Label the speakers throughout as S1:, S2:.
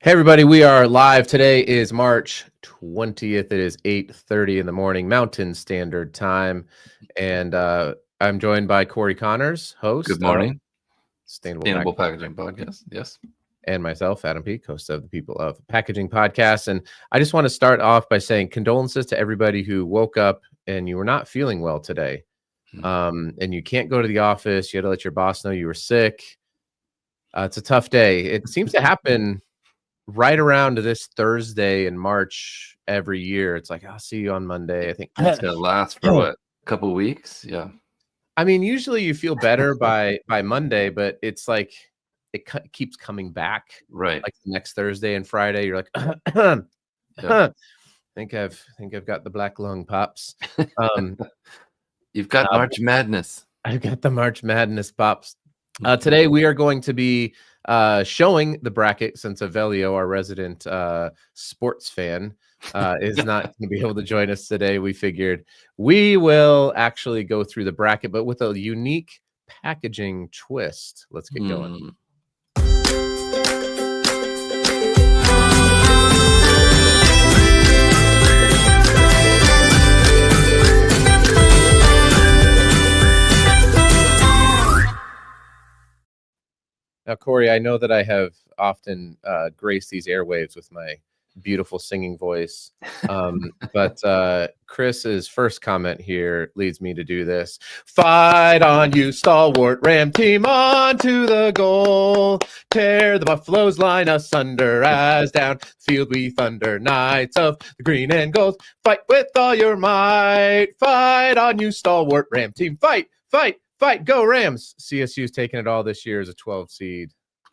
S1: Hey everybody, we are live. Today is March 20th. It is 8:30 in the morning, Mountain Standard Time. And I'm joined by Cory Connors, host
S2: Good morning.
S1: of
S2: Sustainable Packaging Podcast. Yes.
S1: and myself, Adam Peak, host of the People of Packaging Podcast. And I just want to start off by saying condolences to everybody who woke up and you were not feeling well today. And you can't go to the office. You had to let your boss know you were sick. It's a tough day. It seems to happen right around this Thursday in March every year. It's like, I'll see you on Monday. I think
S2: It's gonna last for what, a couple weeks? Yeah.
S1: I mean, usually you feel better by Monday, but it's like it keeps coming back.
S2: Right.
S1: Like the next Thursday and Friday, you're like,
S2: Yeah.
S1: I think I've got the black lung, pops.
S2: You've got March Madness.
S1: I've got the March Madness, pops. Today we are going to be showing the bracket, since Evelio, our resident sports fan, is not going to be able to join us today. We figured we will actually go through the bracket, but with a unique packaging twist. Let's get going. Now, Cory, I know that I have often graced these airwaves with my beautiful singing voice, but Chris's first comment here leads me to do this. Fight on, you stalwart Ram team, on to the goal. Tear the Buffaloes line asunder as down field we thunder. Knights of the green and gold, fight with all your might. Fight on, you stalwart Ram team. Fight, fight, fight, go Rams. CSU's taking it all this year as a 12 seed.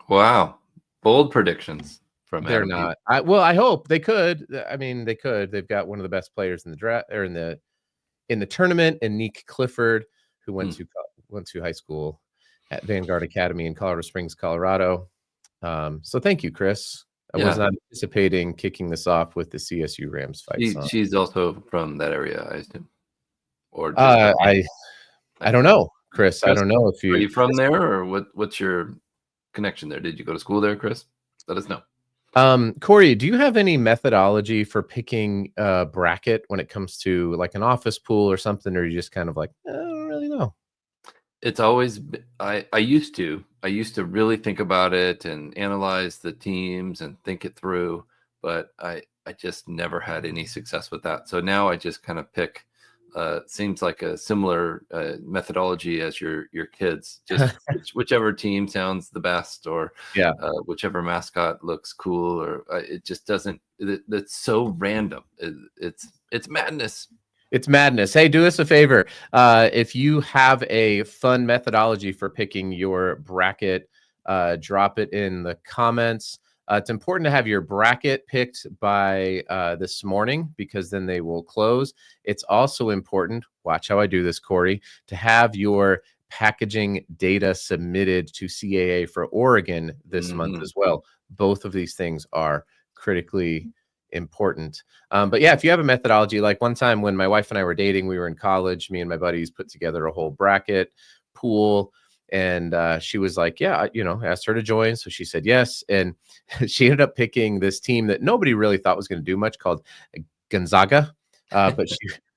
S2: Wow. Bold predictions from
S1: They're
S2: Adam
S1: not. I hope they could. I mean, they could. They've got one of the best players in the draft or in the tournament, and Nick Clifford, who went to high school at Vanguard Academy in Colorado Springs, Colorado. So thank you, Chris. I was not anticipating kicking this off with the CSU Rams fight.
S2: She's also from that area, I assume. Or
S1: I don't know, Chris. I don't know if
S2: are you from there, or what's your connection there? Did you go to school there, Chris? Let us know.
S1: Cory, do you have any methodology for picking a bracket when it comes to like an office pool or something, or you just kind of like, I don't really know?
S2: It's always I used to really think about it and analyze the teams and think it through, but I just never had any success with that. So now I just kind of pick seems like a similar methodology as your kids, just whichever team sounds the best, or whichever mascot looks cool, or it just doesn't, that's so random. It's madness.
S1: It's madness. Hey, do us a favor. If you have a fun methodology for picking your bracket, drop it in the comments. It's important to have your bracket picked by this morning, because then they will close. It's also important, watch how I do this, Cory, to have your packaging data submitted to CAA for Oregon this month as well. Both of these things are critically important. But yeah, if you have a methodology, like one time when my wife and I were dating, we were in college, me and my buddies put together a whole bracket pool. And she was like, yeah, asked her to join. So she said yes. And she ended up picking this team that nobody really thought was going to do much, called Gonzaga. But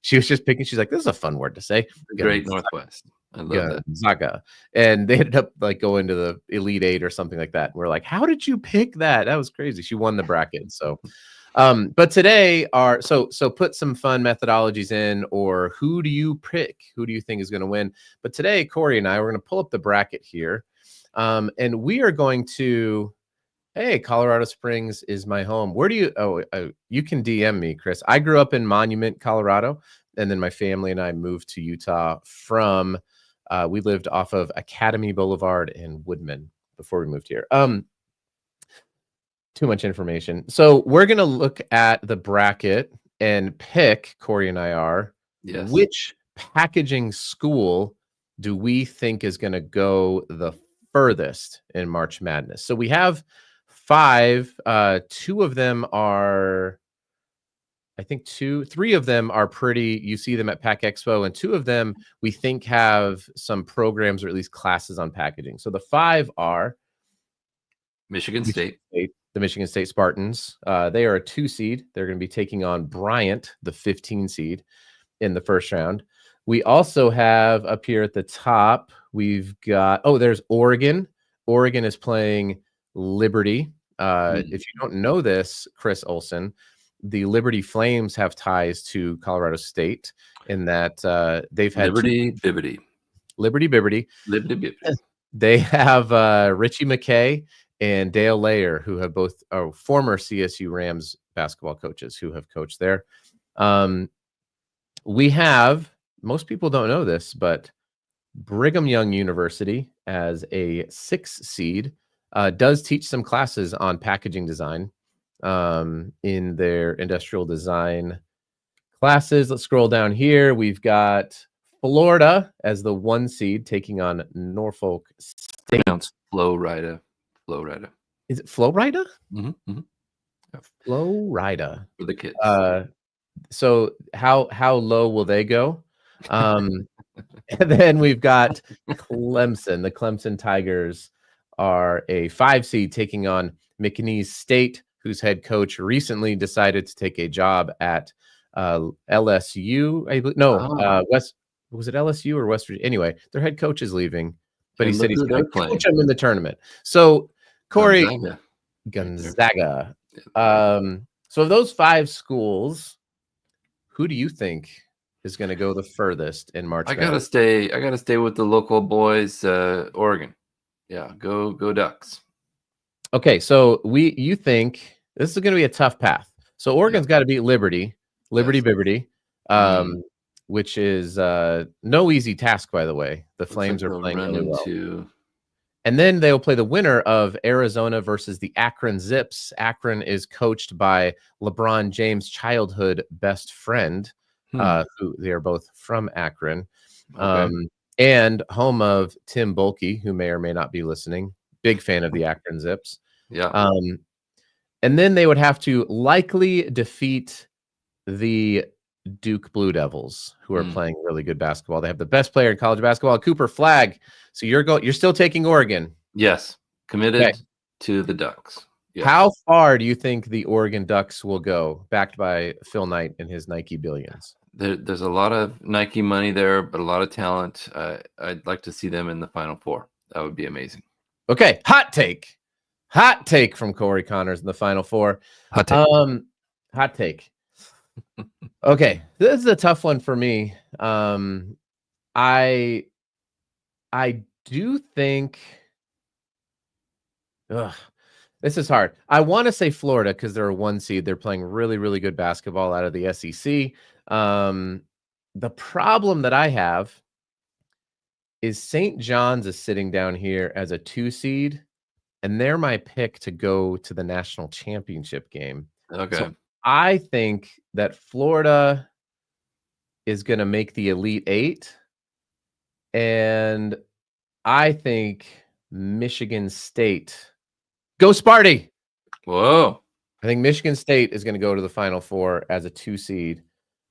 S1: she was just picking, she's like, this is a fun word to say.
S2: Great Northwest. I love
S1: Gonzaga. And they ended up like going to the Elite Eight or something like that. And we're like, how did you pick that? That was crazy. She won the bracket. So but today so put some fun methodologies in, or who do you pick? Who do you think is going to win? But today, Cory and I, we're going to pull up the bracket here. And we are going to, hey, Colorado Springs is my home. Where do you, you can DM me, Chris. I grew up in Monument, Colorado. And then my family and I moved to Utah from, we lived off of Academy Boulevard in Woodman before we moved here. Too much information. So we're going to look at the bracket and pick, Cory and I are, which packaging school do we think is going to go the furthest in March Madness? So we have 5. 2 of them are, I think 3 of them are pretty, you see them at Pack Expo, and 2 of them we think have some programs or at least classes on packaging. So the 5 are
S2: Michigan State,
S1: the Michigan State Spartans. They are a 2 seed. They're going to be taking on Bryant, the 15 seed, in the first round. We also have up here at the top, we've got, there's Oregon. Oregon is playing Liberty. If you don't know this, Chris Olson, the Liberty Flames have ties to Colorado State in that they've had
S2: Liberty Bibbity.
S1: Liberty Bibbity.
S2: Liberty Bibbity.
S1: They have Richie McKay and Dale Layer, who have both former CSU Rams basketball coaches who have coached there. We have, most people don't know this, but Brigham Young University as a 6 seed does teach some classes on packaging design in their industrial design classes. Let's scroll down here. We've got Florida as the 1 seed taking on Norfolk State.
S2: Florida.
S1: Is it Florida?
S2: Mm-hmm.
S1: Florida.
S2: For the kids.
S1: So how low will they go? And then we've got Clemson. The Clemson Tigers are a 5 seed taking on McNeese State, whose head coach recently decided to take a job at LSU. Was it LSU or West Virginia? Anyway, their head coach is leaving, but he said he's going to coach them in the tournament. So Cory, Gonzaga. So of those 5 schools, who do you think is going to go the furthest in March?
S2: I gotta stay with the local boys. Oregon. Yeah, go Ducks.
S1: Okay, so you think this is going to be a tough path. So Oregon's got to beat Liberty Bibbity, which is no easy task, by the way. The Flames are playing really well. And then they'll play the winner of Arizona versus the Akron Zips. Akron is coached by LeBron James' childhood best friend, who they are both from Akron, and home of Tim Bulkey, who may or may not be listening. Big fan of the Akron Zips.
S2: Yeah.
S1: And then they would have to likely defeat the Duke Blue Devils, who are playing really good basketball. They have the best player in college basketball, Cooper Flagg. So you're still taking Oregon.
S2: Yes, committed to the Ducks. Yes.
S1: How far do you think the Oregon Ducks will go, backed by Phil Knight and his Nike billions?
S2: There's a lot of Nike money there, but a lot of talent. I'd like to see them in the Final Four. That would be amazing.
S1: Okay, hot take from Cory Connors in the Final Four. Hot take. Okay, this is a tough one for me. I do think this is hard. I want to say Florida because they're a 1 seed. They're playing really, really good basketball out of the SEC. The problem that I have is St. John's is sitting down here as a 2 seed, and they're my pick to go to the national championship game.
S2: Okay.
S1: So I think that Florida is going to make the Elite 8, and I think Michigan State. Go Sparty!
S2: Whoa.
S1: I think Michigan State is going to go to the Final Four as a 2 seed.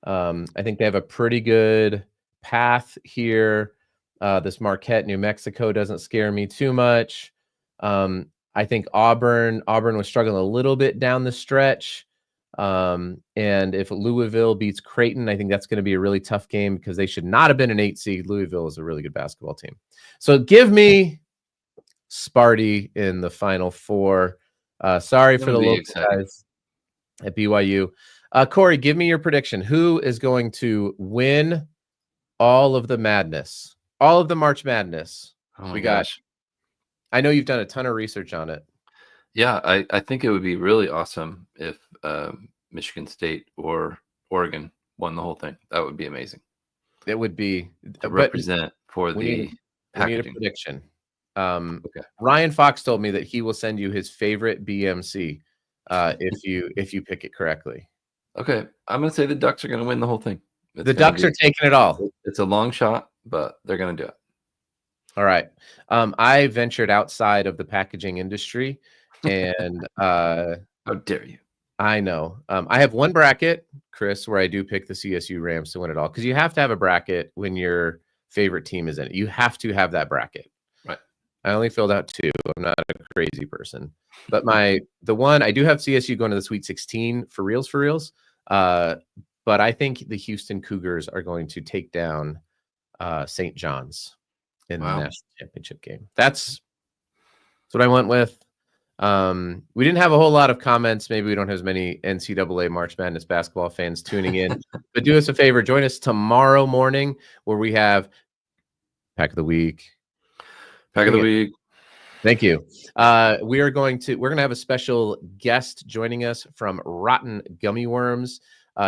S1: I think they have a pretty good path here. This Marquette, New Mexico doesn't scare me too much. I think Auburn was struggling a little bit down the stretch. And if Louisville beats Creighton, I think that's going to be a really tough game because they should not have been an 8 seed. Louisville is a really good basketball team. So give me Sparty in the Final Four. Sorry for the local guys at BYU. Cory, give me your prediction. Who is going to win all of the madness? All of the March Madness.
S2: Oh my gosh.
S1: I know you've done a ton of research on it.
S2: Yeah, I think it would be really awesome if Michigan State or Oregon won the whole thing. That would be amazing.
S1: It would be
S2: to represent for the packaging.
S1: We need a prediction.
S2: Okay.
S1: Ryan Fox told me that he will send you his favorite BMC if you pick it correctly.
S2: Okay, I'm going to say the Ducks are going to win the whole thing.
S1: The Ducks are taking it all.
S2: It's a long shot, but they're going to do it.
S1: All right. I ventured outside of the packaging industry, and
S2: how dare you?
S1: I know. I have one bracket, Chris, where I do pick the CSU Rams to win it all, because you have to have a bracket when your favorite team is in it. You have to have that bracket.
S2: Right.
S1: I only filled out 2. I'm not a crazy person. But the one I do have CSU going to the Sweet 16 for reals. But I think the Houston Cougars are going to take down St. John's in the national championship game. That's what I went with. We didn't have a whole lot of comments. Maybe we don't have as many NCAA March Madness basketball fans tuning in. But do us a favor, join us tomorrow morning where we have Pack of the Week.
S2: Pack of the Week.
S1: Thank you. We're gonna have a special guest joining us from Rotten Gummy Worms.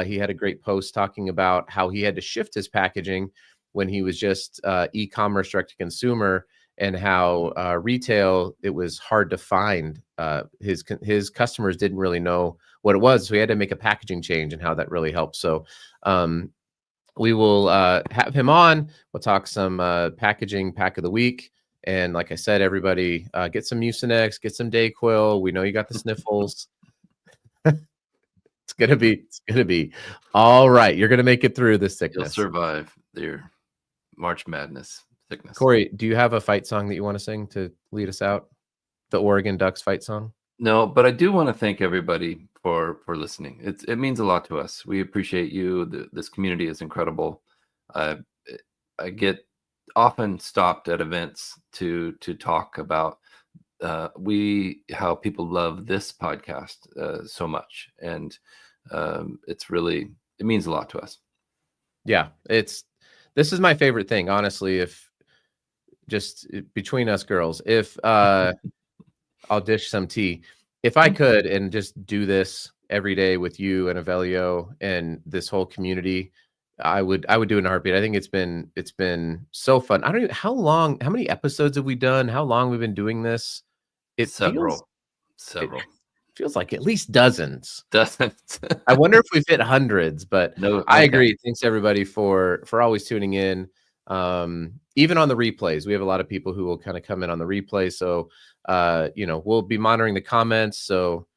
S1: He had a great post talking about how he had to shift his packaging when he was just e-commerce direct to consumer, and how retail, it was hard to find. His customers didn't really know what it was, so he had to make a packaging change, and how that really helped. So we will have him on. We'll talk some packaging, Pack of the Week. And like I said, everybody, get some Mucinex, get some Dayquil. We know you got the sniffles. It's gonna be all right. You're gonna make it through this sickness.
S2: You'll survive your March Madness sickness.
S1: Corey, do you have a fight song that you want to sing to lead us out? The Oregon Ducks fight song?
S2: No, but I do want to thank everybody for listening. It means a lot to us. We appreciate you. This community is incredible. I get often stopped at events to talk about how people love this podcast so much, and it means a lot to us.
S1: Yeah, this is my favorite thing, honestly. If just between us girls, if I'll dish some tea, if I could, and just do this every day with you and Evelio and this whole community, I would do it in a heartbeat. I think it's been so fun. I don't even, how many episodes have we done? How long we've been doing this?
S2: Several.
S1: It feels like at least dozens.
S2: Dozens.
S1: I wonder if we've hit hundreds, but
S2: no,
S1: I agree. Thanks everybody for always tuning in. Even on the replays, we have a lot of people who will kind of come in on the replay. So, we'll be monitoring the comments. So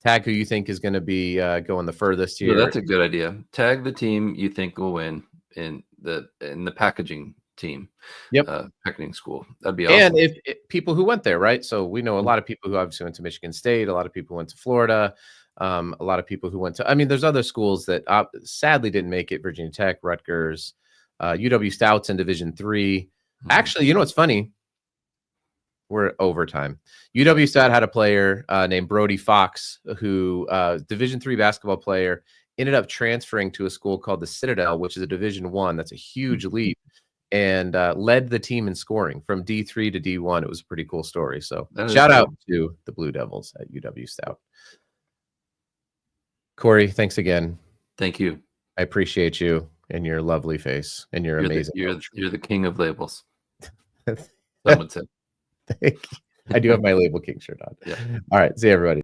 S1: tag who you think is going to be going the furthest here.
S2: Yeah, that's a good idea. Tag the team you think will win in the packaging team.
S1: Yep.
S2: Packaging school. That'd be awesome.
S1: And if people who went there, right? So we know a lot of people who obviously went to Michigan State, a lot of people went to Florida, a lot of people who went to, there's other schools that sadly didn't make it: Virginia Tech, Rutgers, UW Stout's in Division III. Mm-hmm. Actually, you know what's funny? We're overtime. UW Stout had a player named Brody Fox, who Division III basketball player, ended up transferring to a school called the Citadel, which is a Division I. That's a huge leap, and led the team in scoring from D3 to D1. It was a pretty cool story. So shout out to the Blue Devils at UW Stout. Corey, thanks again.
S2: Thank you.
S1: I appreciate you and your lovely face and your amazing.
S2: You're the king of labels. Someone said.
S1: I do have my Label King shirt on.
S2: Yeah.
S1: All right. See you, everybody.